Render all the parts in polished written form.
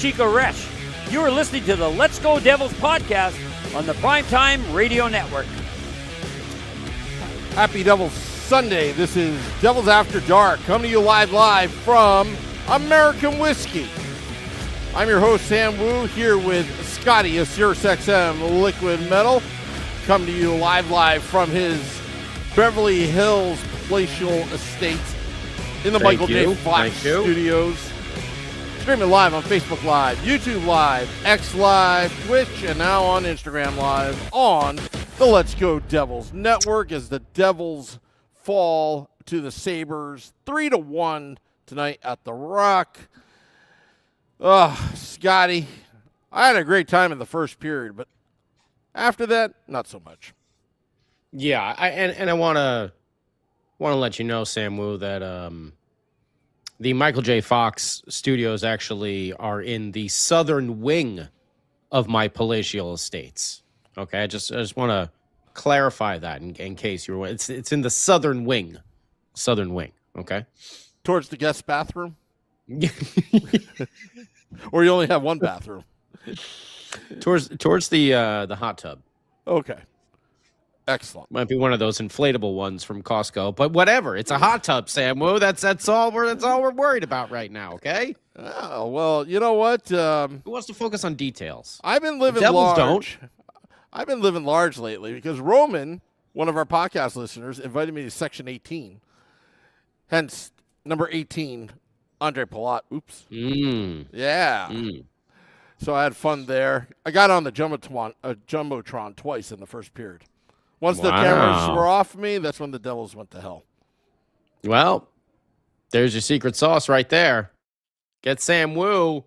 Chico Resch. You are listening to the Let's Go Devils podcast on the Primetime Radio Network. Happy Devils Sunday. This is Devils After Dark, coming to you live from American Whiskey. I'm your host, Sam Woo, here with Scotty of SiriusXM Liquid Metal, coming to you live from his Beverly Hills palatial estate in the Michael J. Fox Studios. Streaming live on Facebook Live, YouTube Live, X Live, Twitch, and now on Instagram Live on the Let's Go Devils Network as the Devils fall to the Sabres 3-1 tonight at the Rock. Scotty, I had a great time in the first period, but after that, not so much. Yeah, I want to let you know, Sam Woo, that the Michael J. Fox studios actually are in the southern wing of my palatial estates. Okay, I just want to clarify that in case you were. It's in the southern wing. Okay, towards the guest bathroom. Or you only have one bathroom? towards the hot tub. Okay. Excellent. Might be one of those inflatable ones from Costco, but whatever. It's a hot tub, Sam Woo. That's all we're worried about right now, okay? Oh, well, you know what? Who wants to focus on details? I've been living Devils large. I've been living large lately because Roman, one of our podcast listeners, invited me to Section 18. Hence, number 18, Andre Palat. Oops. Yeah. So I had fun there. I got on the Jumbotron twice in the first period. Once the cameras were off me, that's when the Devils went to hell. Well, there's your secret sauce right there. Get Sam Woo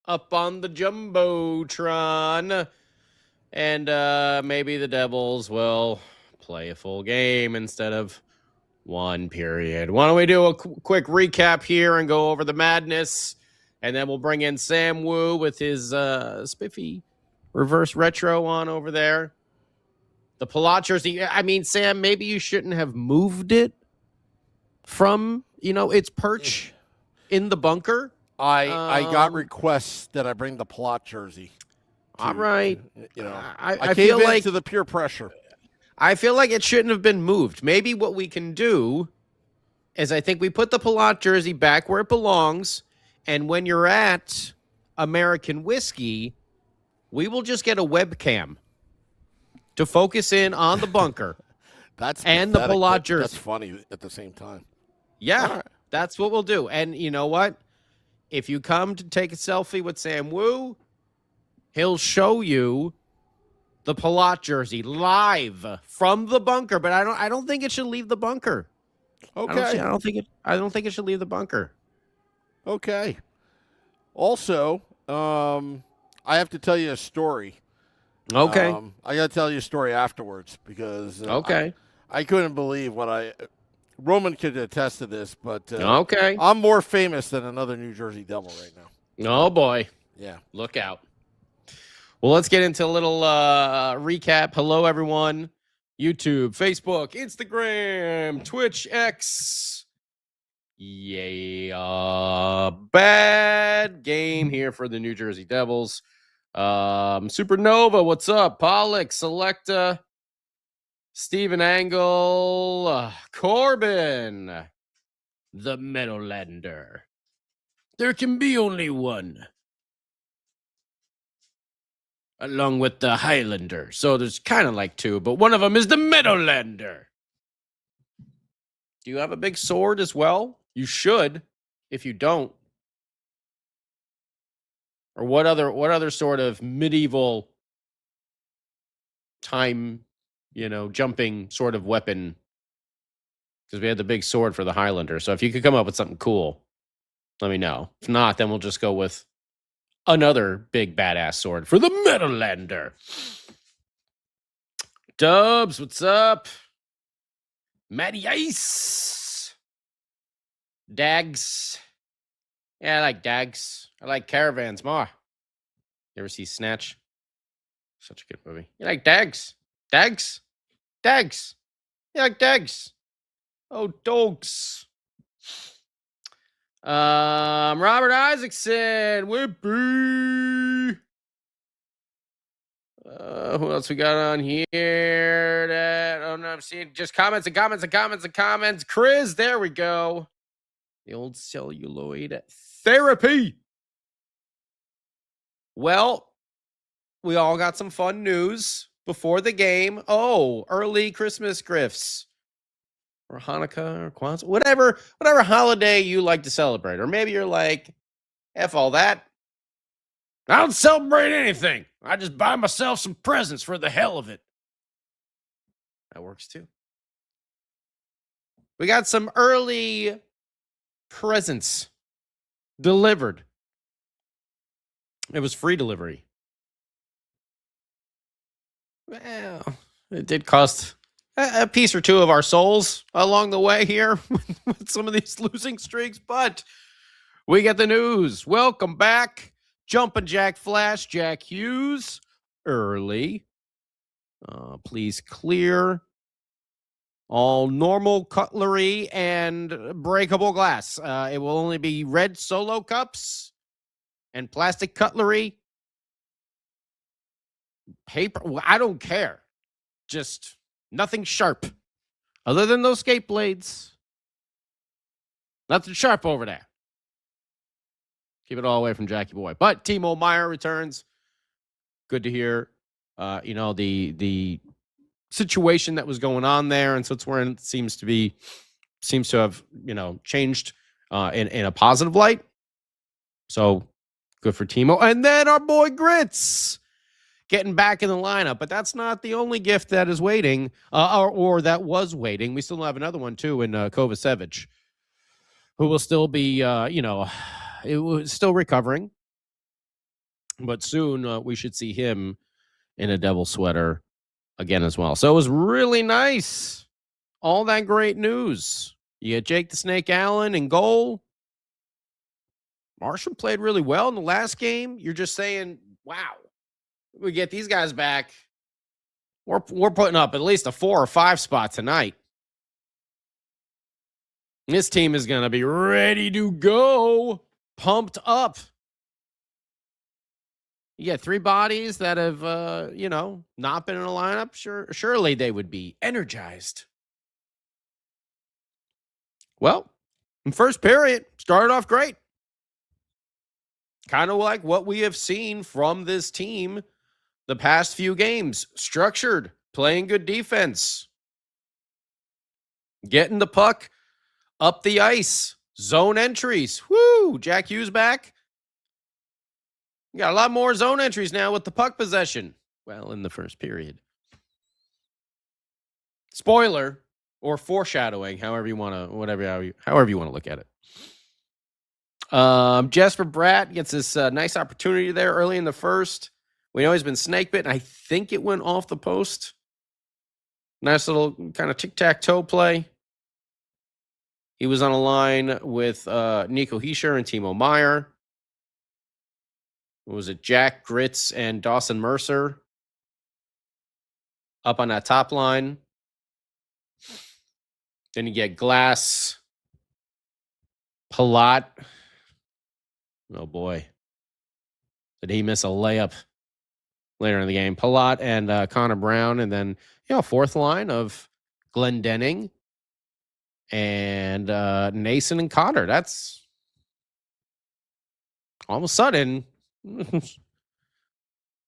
up on the Jumbotron, and maybe the Devils will play a full game instead of one period. Why don't we do a quick recap here and go over the madness, and then we'll bring in Sam Woo with his spiffy reverse retro on over there. The Palat jersey, I mean, Sam, maybe you shouldn't have moved it from, its perch in the bunker. I got requests that I bring the Palat jersey. All right. I came into the peer pressure. I feel like it shouldn't have been moved. Maybe what we can do is I think we put the Palat jersey back where it belongs, and when you're at American Whiskey, we will just get a webcam to focus in on the bunker. That's and pathetic, the Palat jersey. That's funny at the same time. Yeah, right. That's what we'll do. And you know what? If you come to take a selfie with Sam Woo, he'll show you the Palat jersey live from the bunker. But I don't think it should leave the bunker. Okay. I don't think it should leave the bunker. Okay. Also, I have to tell you a story. Okay. I got to tell you a story afterwards because okay. I couldn't believe what Roman could attest to this, but okay. I'm more famous than another New Jersey Devil right now. Oh, boy. Yeah. Look out. Well, let's get into a little recap. Hello, everyone. YouTube, Facebook, Instagram, Twitch, X. Yeah. Bad game here for the New Jersey Devils. Supernova, what's up? Pollock, Selecta, Steven Angle, Corbin, the Meadowlander. There can be only one. Along with the Highlander. So there's kind of like two, but one of them is the Meadowlander. Do you have a big sword as well? You should, if you don't. Or what other sort of medieval time, jumping sort of weapon? Because we had the big sword for the Highlander. So if you could come up with something cool, let me know. If not, then we'll just go with another big badass sword for the Meadowlander. Dubs, what's up? Matty Ice. Dags. Yeah, I like Dags. I like Caravans more. You ever see Snatch? Such a good movie. You like Dags? Dags? Dags. You like Dags? Oh, dogs. Robert Isaacson. Whippy. Who else we got on here? No, I'm seeing just comments and comments and comments and comments. Chris, there we go. The old celluloid therapy. Well, we all got some fun news before the game. Oh, early Christmas gifts. Or Hanukkah or Kwanzaa. Whatever holiday you like to celebrate. Or maybe you're like, F all that. I don't celebrate anything. I just buy myself some presents for the hell of it. That works too. We got some early presents delivered. It was free delivery. Well, it did cost a piece or two of our souls along the way here with some of these losing streaks, but we get the news. Welcome back. Jumpin' Jack Flash, Jack Hughes, early. Please clear all normal cutlery and breakable glass. It will only be red Solo cups and plastic cutlery. Paper, I don't care. Just nothing sharp. Other than those skate blades. Nothing sharp over there. Keep it all away from Jackie Boy. But Timo Meyer returns. Good to hear. The situation that was going on there, and so it's where it seems to have changed in a positive light. So good for Timo. And then our boy Grits getting back in the lineup. But that's not the only gift that is waiting, or that was waiting. We still have another one too in Kovacevic, who will still be it was still recovering, but soon we should see him in a Devil sweater again as well. So it was really nice. All that great news. You get Jake the Snake Allen in goal. Marshall played really well in the last game. You're just saying, wow, we get these guys back. We're putting up at least a 4 or 5 spot tonight. This team is going to be ready to go. Pumped up. You get 3 bodies that have, not been in a lineup. Surely they would be energized. Well, in first period, started off great. Kind of like what we have seen from this team the past few games. Structured, playing good defense. Getting the puck up the ice. Zone entries. Woo! Jack Hughes back. You got a lot more zone entries now with the puck possession. Well, in the first period. Spoiler or foreshadowing, however you want to look at it. Jesper Bratt gets this nice opportunity there early in the first. We know he's been snake bitten. I think it went off the post. Nice little kind of tic-tac-toe play. He was on a line with Nico Hischier and Timo Meyer. What was it? Jack Grits and Dawson Mercer up on that top line. Then you get Glass, Palat. Oh, boy. Did he miss a layup later in the game? Palat and Connor Brown. And then, fourth line of Glendening and Nason and Cotter. That's all of a sudden, there's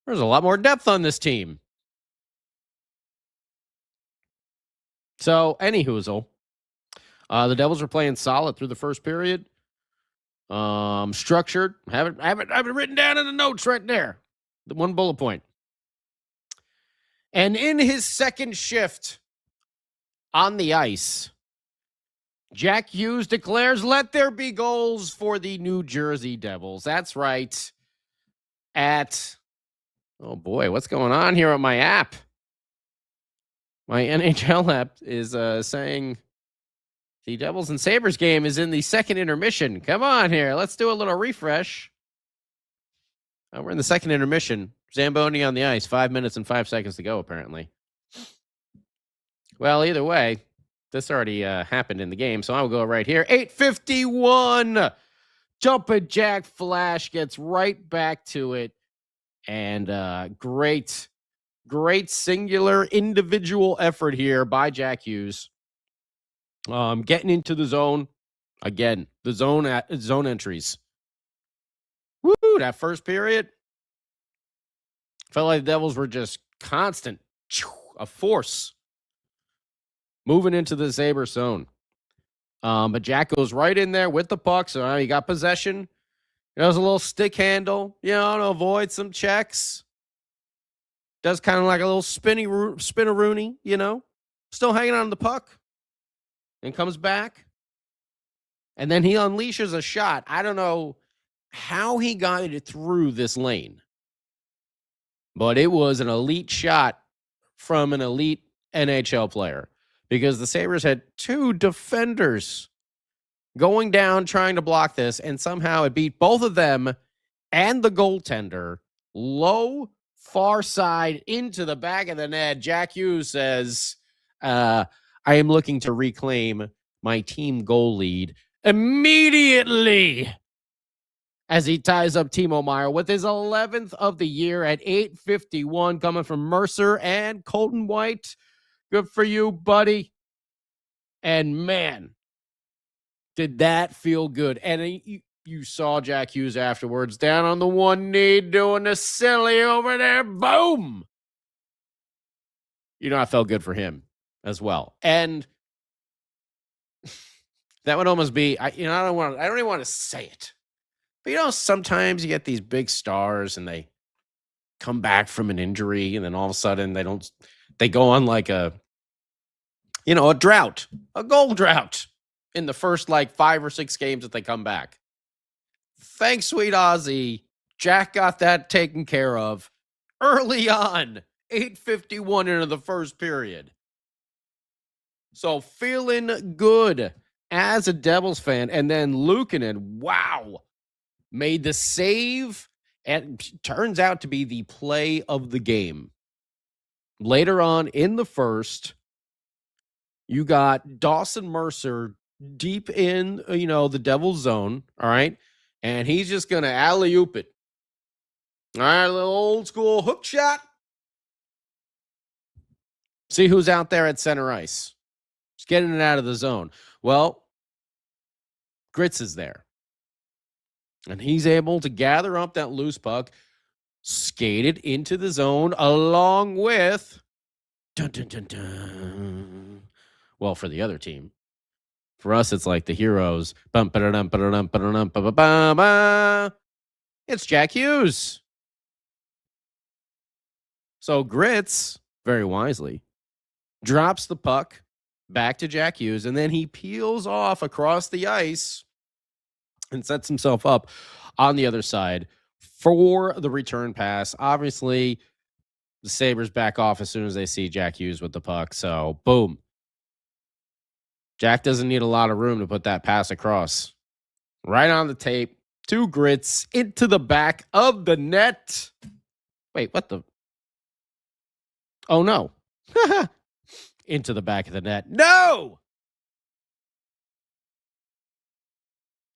a lot more depth on this team. So, any hoozle. The Devils were playing solid through the first period. Structured. Have it written down in the notes right there. The one bullet point. And in his second shift on the ice, Jack Hughes declares, let there be goals for the New Jersey Devils. That's right. Oh boy, what's going on here on my app? My NHL app is saying the Devils and Sabres game is in the second intermission. Come on here. Let's do a little refresh. We're in the second intermission. Zamboni on the ice. 5 minutes and 5 seconds to go, apparently. Well, either way, this already happened in the game, so I'll go right here. 8:51 Jumping Jack Flash gets right back to it. And great singular individual effort here by Jack Hughes. Getting into the zone. Again, the zone entries. Woo, that first period. Felt like the Devils were just constant, a force moving into the Sabres zone. But Jack goes right in there with the puck. So he got possession. There's a little stick handle, to avoid some checks. Does kind of like a little spin-a-rooney, Still hanging on the puck. And comes back. And then he unleashes a shot. I don't know how he got it through this lane. But it was an elite shot from an elite NHL player. Because the Sabres had two defenders going down trying to block this. And somehow it beat both of them and the goaltender low, far side into the back of the net. Jack Hughes says, I am looking to reclaim my team goal lead immediately as he ties up Timo Meier with his 11th of the year at 8:51 coming from Mercer and Colton White. Good for you, buddy. And man, did that feel good. And you saw Jack Hughes afterwards down on the one knee doing the silly over there. Boom. I felt good for him as well. And that would almost be, I don't even want to say it. But sometimes you get these big stars and they come back from an injury and then all of a sudden they go on like a drought, a goal drought in the first like 5 or 6 games that they come back. Thanks, sweet Ozzy. Jack got that taken care of early on, 8:51 into the first period. So feeling good as a Devils fan. And then Luukkonen, wow, made the save and turns out to be the play of the game. Later on in the first, you got Dawson Mercer deep in, the Devils zone, all right? And he's just going to alley-oop it. All right, a little old school hook shot. See who's out there at center ice. Just getting it out of the zone. Well, Grits is there. And he's able to gather up that loose puck, skate it into the zone along with... Dun, dun, dun, dun. Well, for the other team. For us, it's like the heroes. It's Jack Hughes. So Grits, very wisely, drops the puck back to Jack Hughes, and then he peels off across the ice and sets himself up on the other side for the return pass. Obviously, the Sabres back off as soon as they see Jack Hughes with the puck. So, boom. Jack doesn't need a lot of room to put that pass across. Right on the tape. 2 Grits into the back of the net. Wait, what the? Oh, no. Into the back of the net. No!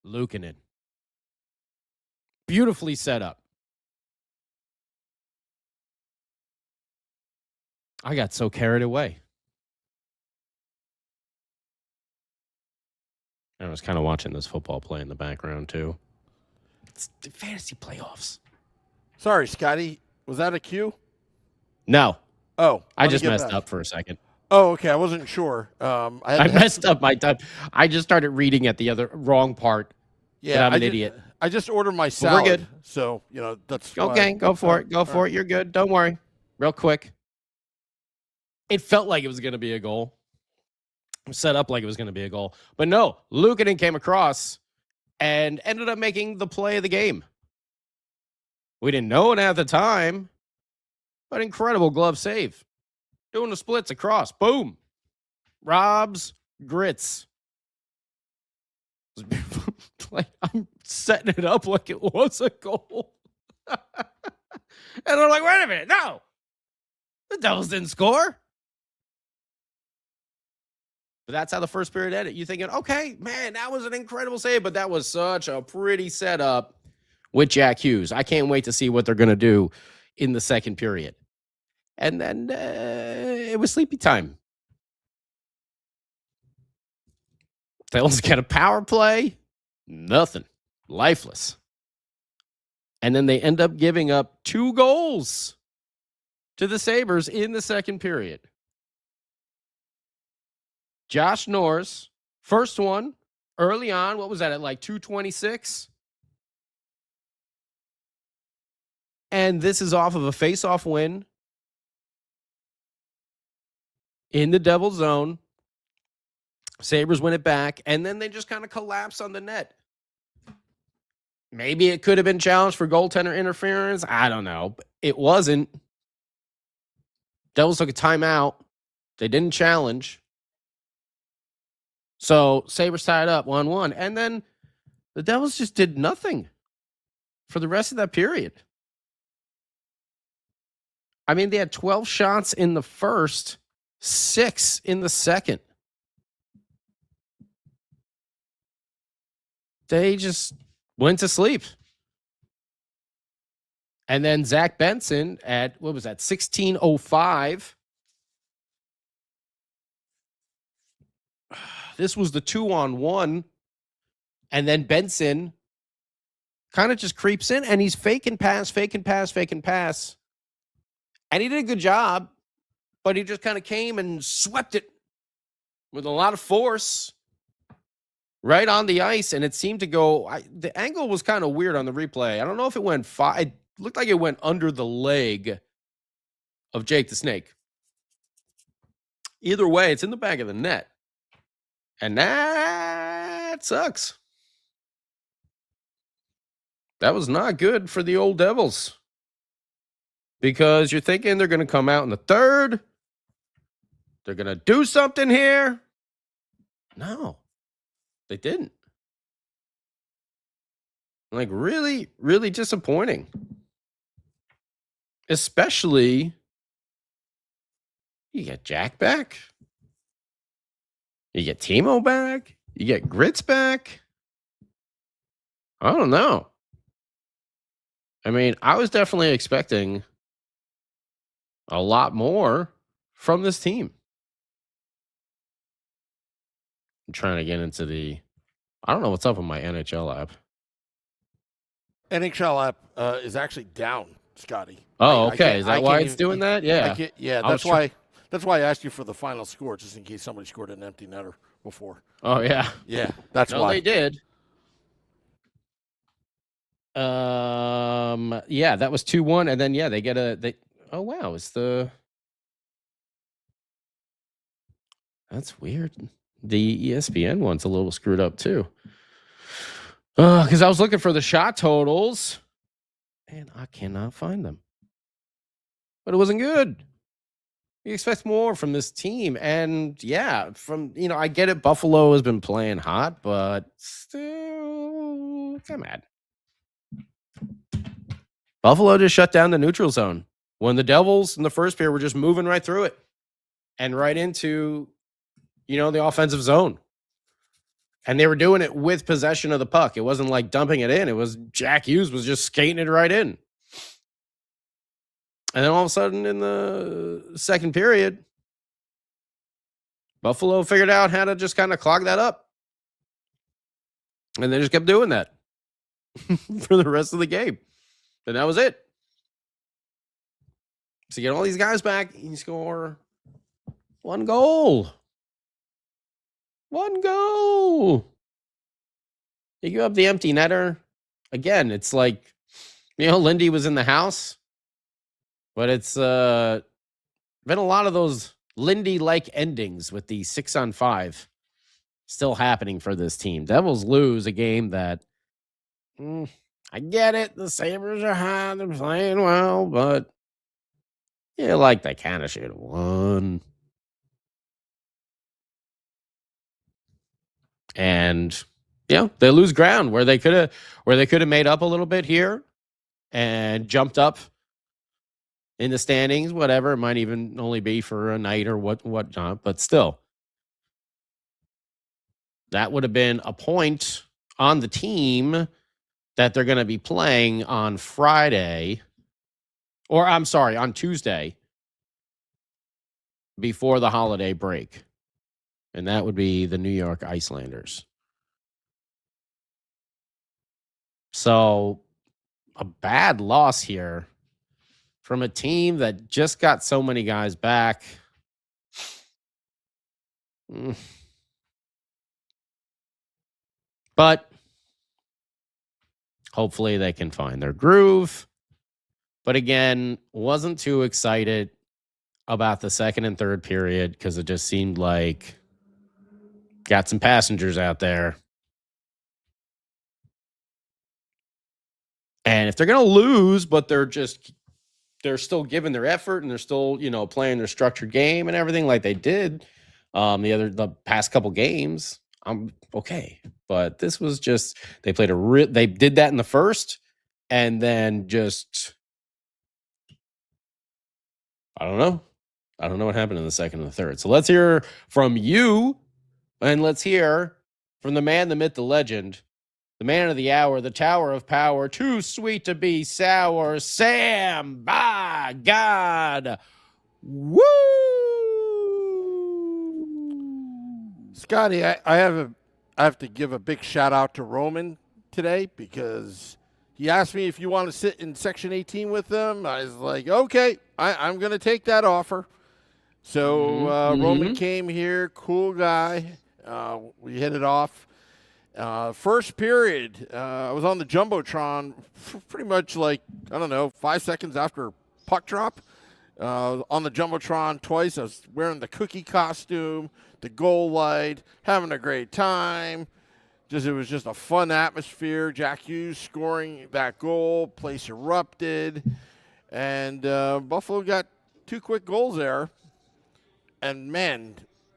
Luukkonen. Beautifully set up. I got so carried away. I was kind of watching this football play in the background, too. It's the fantasy playoffs. Sorry, Scotty. Was that a cue? No. Oh. I just messed up for a second. Oh, okay. I wasn't sure. I messed up my time. I just started reading at the other wrong part. Yeah, I'm an idiot. I just ordered my salad. We're good. So, that's okay. Go for it. Go for it. You're good. Don't worry. Real quick. It felt like it was going to be a goal. Set up like it was going to be a goal. But no, Luukkonen came across and ended up making the play of the game. We didn't know it at the time, but incredible glove save. Doing the splits across. Boom. Rob's Grits. Like, I'm setting it up like it was a goal. And I'm like, wait a minute. No. The Devils didn't score. But that's how the first period ended. You're thinking, okay, man, that was an incredible save, but that was such a pretty setup with Jack Hughes. I can't wait to see what they're going to do in the second period. And then it was sleepy time. Devils get a power play. Nothing. Lifeless. And then they end up giving up 2 goals to the Sabres in the second period. Josh Norris, first one early on. What was that at like 2:26? And this is off of a face-off win in the Devil zone. Sabres win it back, and then they just kind of collapse on the net. Maybe it could have been challenged for goaltender interference. I don't know. But it wasn't. Devils took a timeout. They didn't challenge. So Sabres tied up 1-1. And then the Devils just did nothing for the rest of that period. I mean, they had 12 shots in the first, 6 in the second. They just went to sleep. And then Zach Benson at, 16:05. This was the 2-on-1. And then Benson kind of just creeps in, and he's faking pass. And he did a good job, but he just kind of came and swept it with a lot of force right on the ice, and it seemed to go. The angle was kind of weird on the replay. I don't know if it went it looked like it went under the leg of Jake the Snake. Either way, it's in the back of the net, and that sucks. That was not good for the old Devils, because you're thinking they're going to come out in the third. They're going to do something here. No. They didn't. Like, really, really disappointing. Especially, you get Jack back. You get Timo back. You get Grits back. I don't know. I mean, I was definitely expecting a lot more from this team. I'm trying to get into I don't know what's up with my NHL app. NHL app is actually down, Scotty. Oh, okay. Is that why it's doing that? Yeah. That's why. That's why I asked you for the final score, just in case somebody scored an empty netter before. Oh yeah. Yeah, that's no, why they did. Yeah, that was 2-1, and then they get oh wow, that's weird. The ESPN one's a little screwed up too. Because I was looking for the shot totals, and I cannot find them. But it wasn't good. You expect more from this team, and I get it. Buffalo has been playing hot, but still, I'm mad. Buffalo just shut down the neutral zone when the Devils in the first period were just moving right through it and right into the offensive zone. And they were doing it with possession of the puck. It wasn't like dumping it in. It was Jack Hughes was just skating it right in. And then all of a sudden in the second period, Buffalo figured out how to just kind of clog that up. And they just kept doing that for the rest of the game. And that was it. So you get all these guys back, you score 1 goal. 1 goal. You give up the empty netter. Again, it's like, Lindy was in the house. But it's been a lot of those Lindy-like endings with the 6-on-5 still happening for this team. Devils lose a game that, I get it. The Sabres are hot. They're playing well. But, they kind of should have won. And they lose ground where they could have made up a little bit here and jumped up in the standings. Whatever, it might even only be for a night or whatnot, but still, That would have been a point on the team that they're going to be playing on Friday, or I'm sorry, on Tuesday before the holiday break. And that would be the New York Islanders. So a bad loss here from a team that just got so many guys back. But hopefully they can find their groove. But again, wasn't too excited about the second and third period because it just seemed like got some passengers out there. And if they're going to lose, but they're still giving their effort and they're still, playing their structured game and everything like they did the past couple games, I'm okay. But this was just, they played they did that in the first and then just, I don't know what happened in the second and the third. So let's hear from you and let's hear from the man, the myth, the legend, the man of the hour, the tower of power, too sweet to be sour, Sam, by God. Woo! Scotty, I have to give a big shout out to Roman today because he asked me if you want to sit in Section 18 with him. I was like, okay, I'm going to take that offer. So Roman came here, cool guy. We hit it off. First period, I was on the Jumbotron pretty much 5 seconds after puck drop. On the Jumbotron twice. I was wearing the cookie costume, the goal light, having a great time. It was just a fun atmosphere. Jack Hughes scoring that goal. Place erupted. And Buffalo got 2 quick goals there. And, man,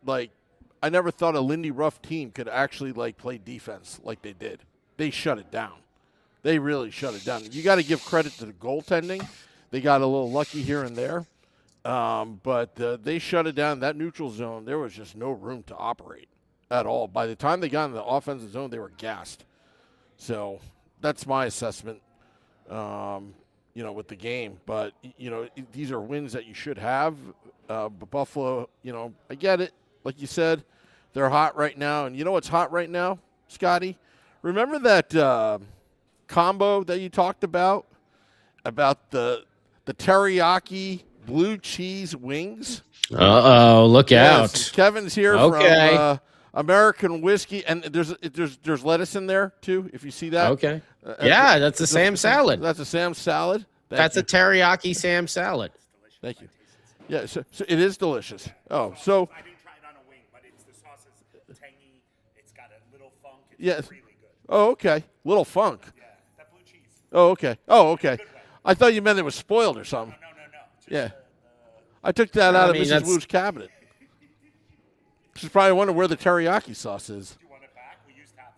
I never thought a Lindy Ruff team could actually, play defense like they did. They shut it down. They really shut it down. You got to give credit to the goaltending. They got a little lucky here and there. But they shut it down. That neutral zone, there was just no room to operate at all. By the time they got in the offensive zone, they were gassed. So that's my assessment, with the game. But, these are wins that you should have. But Buffalo, I get it. Like you said, they're hot right now. And you know what's hot right now, Scotty? Remember that combo that you talked about the teriyaki blue cheese wings? Uh-oh, look out. Kevin's here from American Whiskey. And there's lettuce in there, too, if you see that. Okay. Yeah, that's a Sam salad. That's a Sam salad. That's a teriyaki Sam salad. Thank you. Yeah, so it is delicious. Oh, so I didn't try it on a wing, but the sauce is tangy. It's got a little funk. It's really good. Oh, okay. Little funk. Yeah, that blue cheese. Oh, okay. I thought you meant it was spoiled or something. No. Yeah. I took that out of Mrs. Wu's cabinet. She's probably wondering where the teriyaki sauce is. Do you want it back? We used half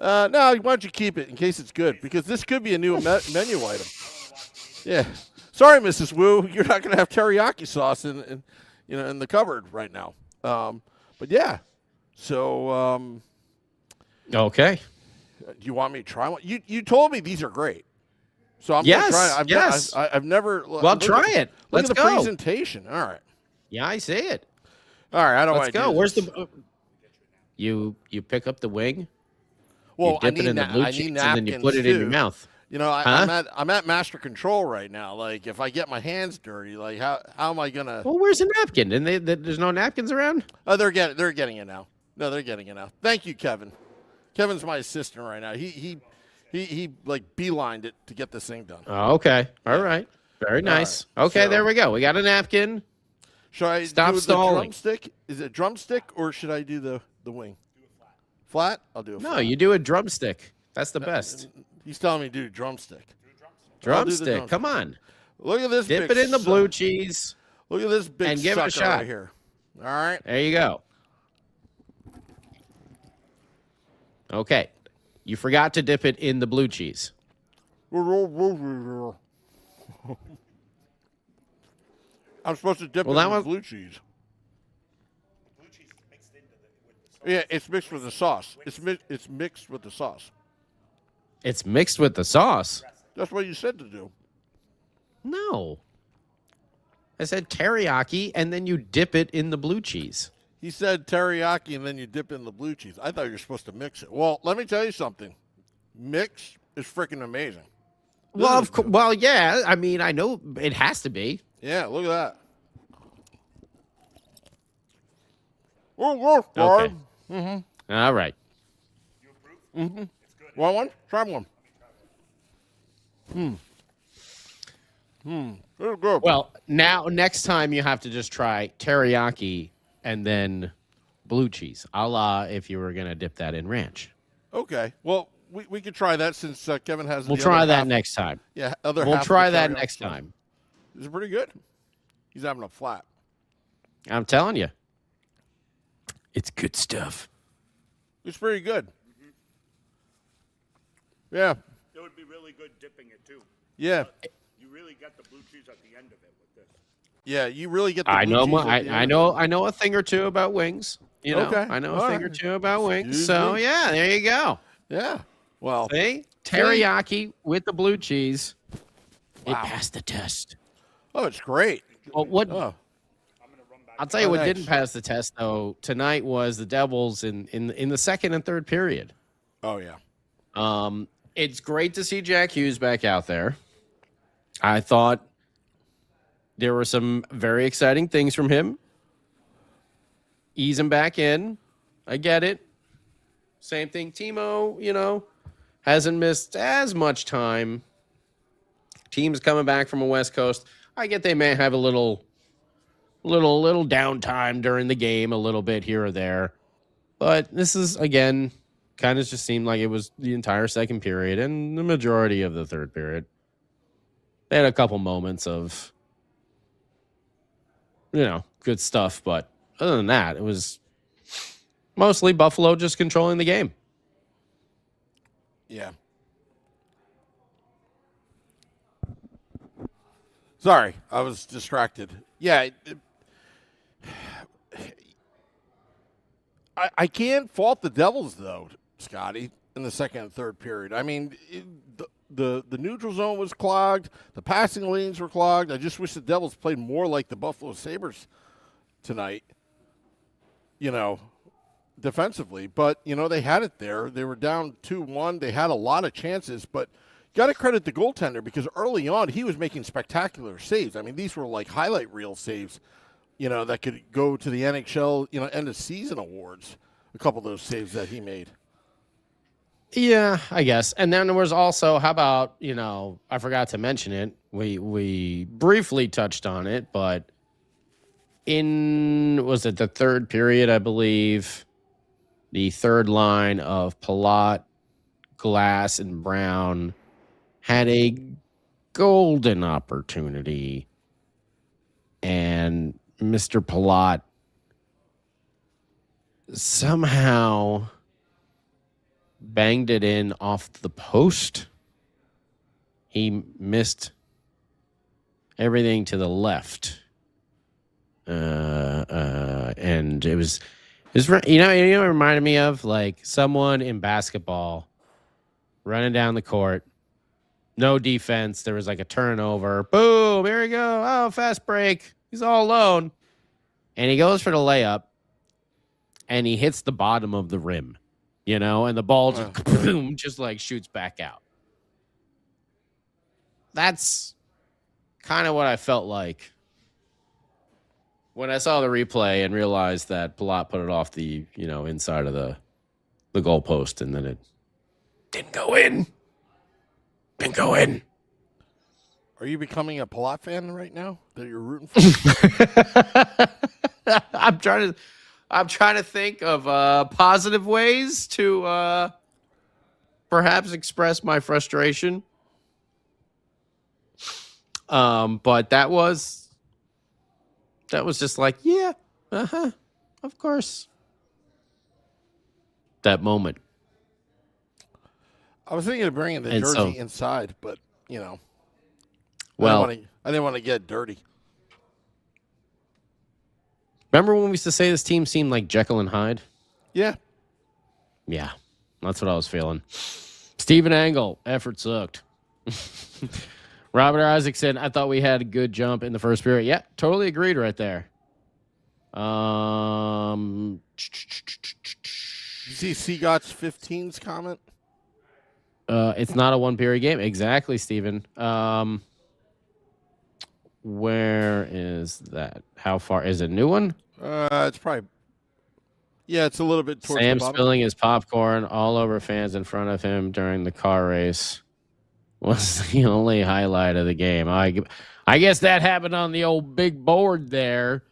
of it. No, why don't you keep it in case it's good? Because this could be a new menu item. Yeah. Sorry, Mrs. Wu, you're not going to have teriyaki sauce in the cupboard right now. But yeah. So. Okay. Do you want me to try one? You told me these are great. So I'm going to try it. I've never. Well, try it. Look at the presentation. All right. Yeah, I see it. All right. I don't want Let's to go. Where's this. the? You pick up the wing. Well, you dip it in the blue cheese, and then you put it in your mouth. I'm at master control right now. Like, if I get my hands dirty, how am I gonna? Well, where's the napkin? And there's no napkins around. Oh, they're getting it now. No, they're getting it now. Thank you, Kevin. Kevin's my assistant right now. He beelined it to get this thing done. Oh, okay. All right. Very nice. Right. Okay, So, there we go. We got a napkin. Should I Stop do stalling. the drumstick? Is it drumstick or should I do the wing? Do it flat. Flat? I'll do it flat. No, you do a drumstick. That's the best. He's telling me to do drumstick. Drumstick. Come on. Look at this. Dip it in the blue cheese. Look at this big and give it a sucker shot right here. All right. There you go. Okay. You forgot to dip it in the blue cheese. I'm supposed to dip it in the blue cheese. Blue cheese is mixed into with the Yeah, it's mixed with the sauce. It's mixed with the sauce. It's mixed with the sauce. That's what you said to do. No. I said teriyaki, and then you dip it in the blue cheese. He said teriyaki, and then you dip in the blue cheese. I thought you were supposed to mix it. Well, let me tell you something. Mix is freaking amazing. Well, yeah. I mean, I know it has to be. Yeah, look at that. Oh, Okay. Mm-hmm. All right. You approve? Mm-hmm. It's good. Want one? Try one. It's good. Well, now next time you have to just try teriyaki and then blue cheese, a la if you were gonna dip that in ranch. Okay. Well, we could try that since Kevin has. We'll the try other that half. next time. Yeah, We'll try that next time. It's pretty good. He's having a flat. I'm telling you, it's good stuff. It's pretty good. Yeah. It would be really good dipping it too. Yeah. You really get the blue cheese at the end of it with this. Yeah, you really get the I blue know cheese at the I end. know a thing or two about wings. You know, Okay. I know All a thing or right. two about wings. Excuse So me. yeah, there you go. Yeah. Well, See, teriyaki with the blue cheese. It Wow. passed the test. oh, it's great. Well, what Oh, I'm gonna run back. I'll tell you what thanks. didn't pass the test though tonight was the Devils in the second and third period. oh yeah. It's great to see Jack Hughes back out there. I thought there were some very exciting things from him. Ease him back in. I get it. Same thing. Timo, hasn't missed as much time. Teams coming back from a West Coast. I get they may have a little downtime during the game, a little bit here or there. But this is, again, kind of just seemed like it was the entire second period and the majority of the third period. They had a couple moments of, good stuff. But other than that, it was mostly Buffalo just controlling the game. Yeah. Sorry, I was distracted. Yeah. I can't fault the Devils, though, Scotty, in the second and third period. I mean, the neutral zone was clogged. The passing lanes were clogged. I just wish the Devils played more like the Buffalo Sabres tonight, defensively. But, they had it there. They were down 2-1. They had a lot of chances, but got to credit the goaltender because early on he was making spectacular saves. I mean, these were like highlight reel saves, that could go to the NHL, end of season awards. A couple of those saves that he made. Yeah, I guess. And then there was also, how about, I forgot to mention it. We briefly touched on it, but was it the third period, I believe, the third line of Palat, Glass, and Brown had a golden opportunity, and Mr. Palat somehow banged it in off the post. He missed everything to the left. And it was it reminded me of like someone in basketball running down the court. No defense. There was like a turnover. Boom. Here we go. Oh, fast break. He's all alone. And he goes for the layup. And he hits the bottom of the rim. And the ball just, boom, just like shoots back out. That's kind of what I felt like when I saw the replay and realized that Palat put it off the, inside of the goal post, and then it didn't go in. Didn't go in. Are you becoming a Palat fan right now that you're rooting for? I'm trying to think of positive ways to perhaps express my frustration. But that was just like, yeah, of course. That moment. I was thinking of bringing the jersey inside, but, well, I didn't want to get dirty. Remember when we used to say this team seemed like Jekyll and Hyde? Yeah. Yeah, that's what I was feeling. Steven Angle, effort sucked. Robert Isaacson, I thought we had a good jump in the first period. Yeah, totally agreed right there. You see Seagot's 15's comment? It's not a one period game. Exactly, Steven. Where is that? How far is it? A new one? It's probably. Yeah, it's a little bit towards Sam the bottom. spilling his popcorn all over fans in front of him during the car race was the only highlight of the game. I guess that happened on the old big board there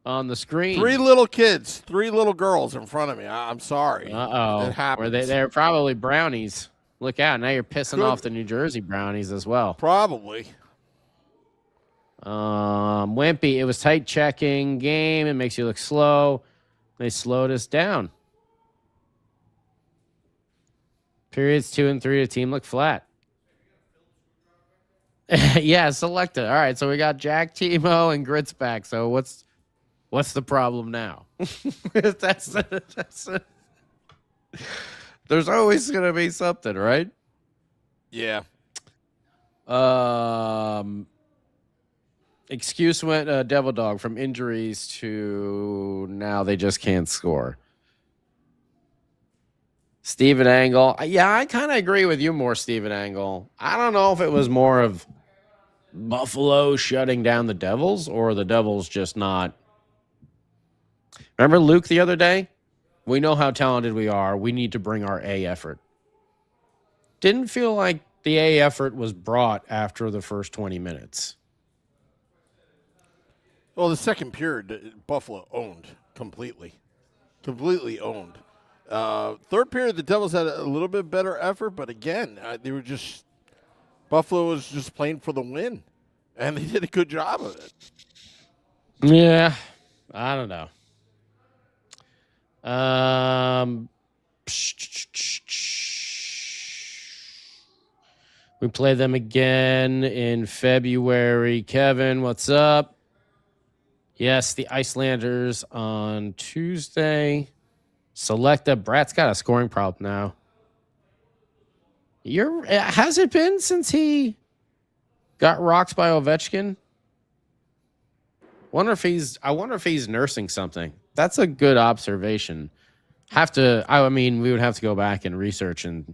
on the screen. 3 little kids, 3 little girls in front of me. I'm sorry. Uh-oh. It happens. They're probably brownies. Look out. Now you're pissing off the New Jersey brownies as well. Probably. Wimpy, it was tight checking game. It makes you look slow. They slowed us down. Periods 2 and 3, the team looked flat. Yeah, selected. All right, so we got Jack, Timo, and Grits back. So what's the problem now? that's There's always gonna be something, right? Yeah. Excuse went Devil Dog from injuries to now they just can't score. Steven Angle. Yeah, I kind of agree with you more, Steven Angle. I don't know if it was more of Buffalo shutting down the Devils or the Devils just not. Remember Luke the other day? We know how talented we are. We need to bring our A effort. Didn't feel like the A effort was brought after the first 20 minutes. Well, the second period, Buffalo owned completely. Completely owned. Third period, the Devils had a little bit better effort, but again, they were just Buffalo was just playing for the win, and they did a good job of it. Yeah, I don't know. We play them again in February. Kevin, what's up? Yes, the Icelanders on Tuesday. Selecta. Brat's got a scoring problem now. Has it been since he got rocked by Ovechkin? I wonder if he's nursing something. That's a good observation. We would have to go back and research and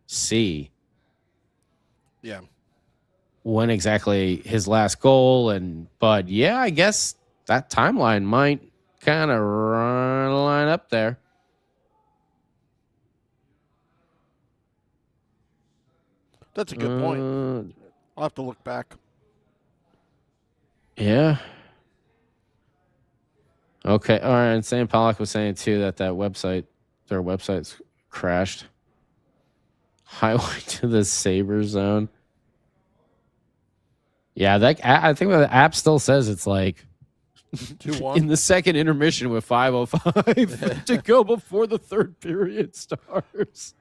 see. Yeah. When exactly his last goal but yeah, I guess that timeline might kind of line up there. That's a good point. I'll have to look back. Yeah. Okay. All right. And Sam Pollock was saying too that their website's crashed. Highway to the Sabres zone. Yeah, I think the app still says it's like 2-1 in the second intermission with 5:05 to go before the third period starts.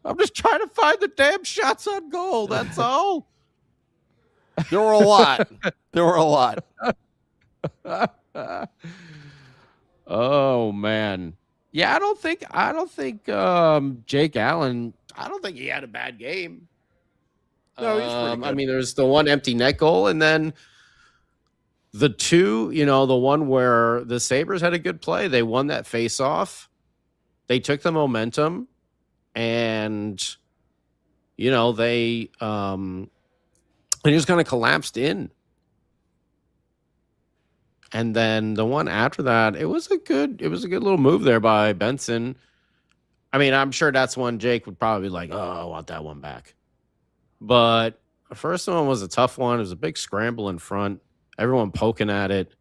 I'm just trying to find the damn shots on goal. That's all. There were a lot. Oh man. Yeah, I don't think Jake Allen. I don't think he had a bad game. No, he's pretty good. I mean, there's the one empty net goal, and then the two. The one where the Sabres had a good play. They won that face-off. They took the momentum, and they just kind of collapsed in. And then the one after that, it was a good little move there by Benson. I mean, I'm sure that's one Jake would probably be like, oh, I want that one back. But the first one was a tough one. It was a big scramble in front. Everyone poking at it.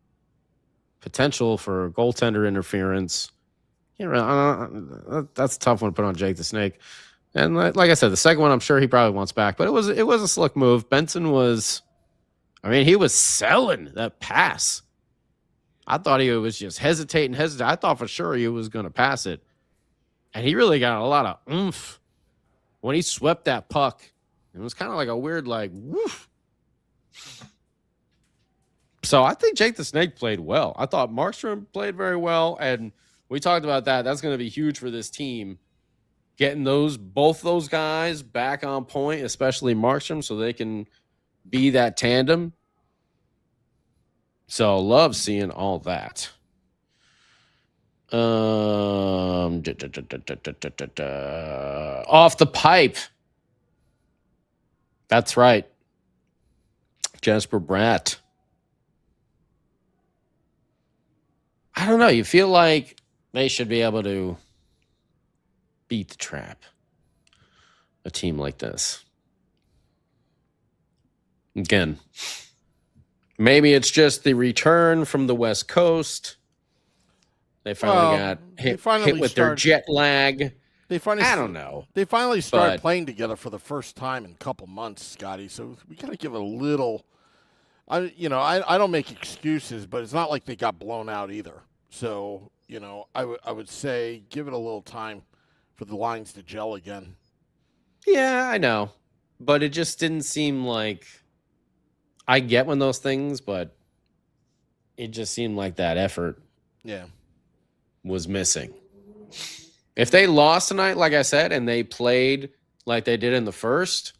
Potential for goaltender interference. That's a tough one to put on Jake the Snake. And like I said, the second one, I'm sure he probably wants back. But it was a slick move. Benson was, he was selling that pass. I thought he was just hesitating. I thought for sure he was going to pass it. And he really got a lot of oomph when he swept that puck. It was kind of like a weird, woof. So I think Jake the Snake played well. I thought Markstrom played very well. And We talked about that. That's going to be huge for this team. Getting both those guys back on point, especially Markstrom, so they can be that tandem. So love seeing all that. Off the pipe. That's right. Jesper Bratt. I don't know. You feel like they should be able to beat the trap. A team like this. Again, maybe it's just the return from the West Coast. They finally got hit with their jet lag. I don't know. They finally started playing together for the first time in a couple months, Scotty. So we got to give it a little. I don't make excuses, but it's not like they got blown out either. So I would say give it a little time for the lines to gel again. Yeah, I know, but it just didn't seem like. I get when those things, but it just seemed like that effort. Yeah. Was missing. If they lost tonight, like I said, and they played like they did in the first,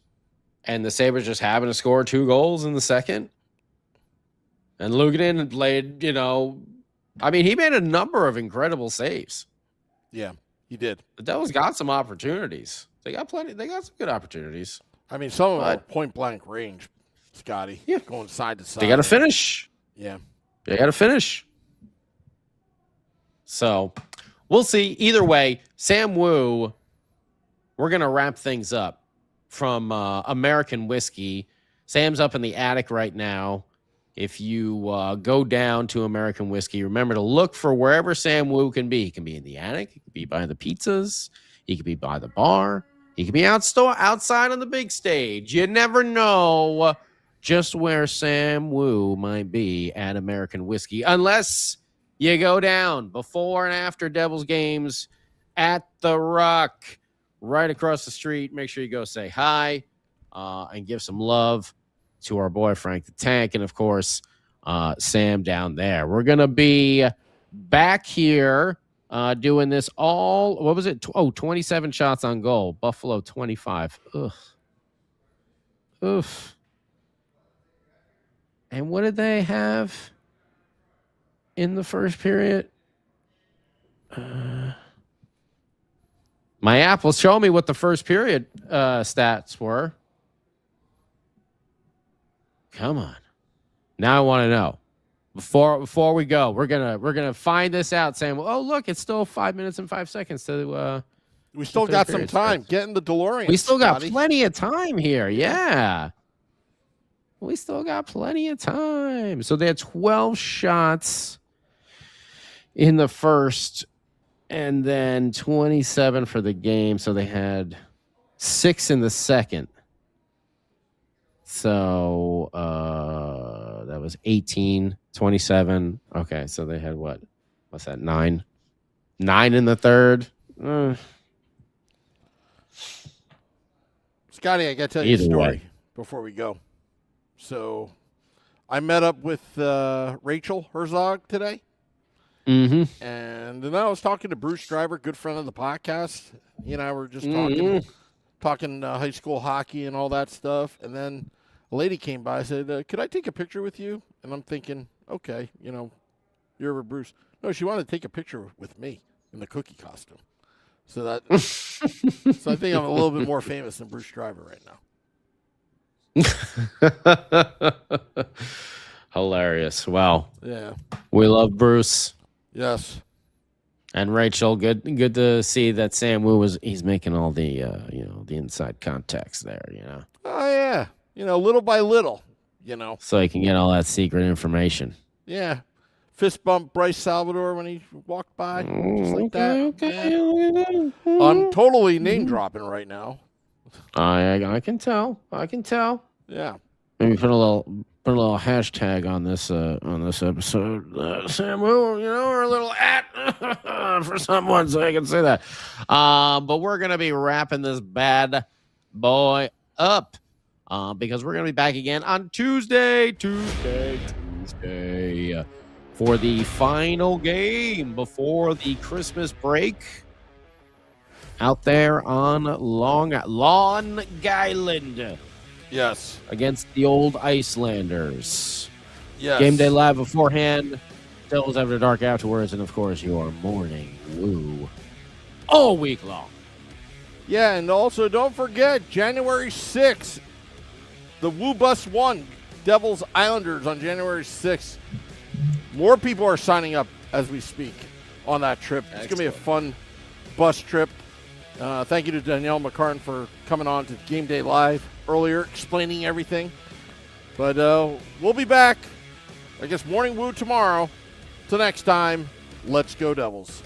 and the Sabres just happened to score 2 goals in the second, and Luukkonen played, he made a number of incredible saves. Yeah, he did. The Devils got some opportunities. They got plenty. They got some good opportunities. I mean, some of them are point blank range, Scotty. Yeah, going side to side. They got to finish. Yeah, they got to finish. So we'll see. Either way, Sam Woo, we're going to wrap things up from American Whiskey. Sam's up in the attic right now. If you go down to American Whiskey, remember to look for wherever Sam Woo can be. He can be in the attic. He can be by the pizzas. He can be by the bar. He can be outside on the big stage. You never know just where Sam Woo might be at American Whiskey, unless you go down before and after Devils games at the Rock, right across the street. Make sure you go say hi and give some love to our boy Frank the Tank, and of course Sam down there. We're gonna be back here doing this all. What was it? 27 shots on goal. Buffalo 25. Oof. And what did they have in the first period? My app will show me what the first period stats were. Come on. Now I want to know. Before we go, we're gonna find this out, Sam. Oh, look, it's still 5 minutes and 5 seconds to we still got some time. Get in the DeLorean. We still got Scotty. plenty of time here. Yeah. We still got plenty of time. So they had 12 shots in the first and then 27 for the game. So they had 6 in the second. So that was 18, 27. Okay, so they had what? What's that? 9? 9 in the third. Scotty, I got to tell you a story before we go. So I met up with Rachel Herzog today. Mm-hmm. And then I was talking to Bruce Driver, good friend of the podcast. He and I were just talking high school hockey and all that stuff. And then a lady came by and said, could I take a picture with you? And I'm thinking, okay, you're with Bruce. No, she wanted to take a picture with me in the cookie costume. So that, so I think I'm a little bit more famous than Bruce Driver right now. Hilarious. Wow. Yeah. We love Bruce. Yes. And Rachel, good to see that Sam Woo he's making all the the inside contacts there, Oh yeah. Little by little, So he can get all that secret information. Yeah. Fist bump Bryce Salvador when he walked by. Just like that. Okay. Yeah. I'm totally name dropping right now. I can tell. Yeah. Maybe put a little hashtag on this episode. Sam Woo, or a little @ for someone so I can say that. But we're gonna be wrapping this bad boy up because we're gonna be back again on Tuesday. for the final game before the Christmas break out there on Long Island. Yes. Against the old Icelanders. Yes. Game day live beforehand. Devils After Dark afterwards. And, of course, your morning woo all week long. Yeah, and also don't forget, January 6th, the Woo Bus 1, Devils Islanders on January 6th. More people are signing up as we speak on that trip. It's going to be a fun bus trip. Thank you to Danielle McCartan for coming on to Game Day Live earlier, explaining everything. But we'll be back, I guess, morning woo tomorrow. Till next time, let's go Devils.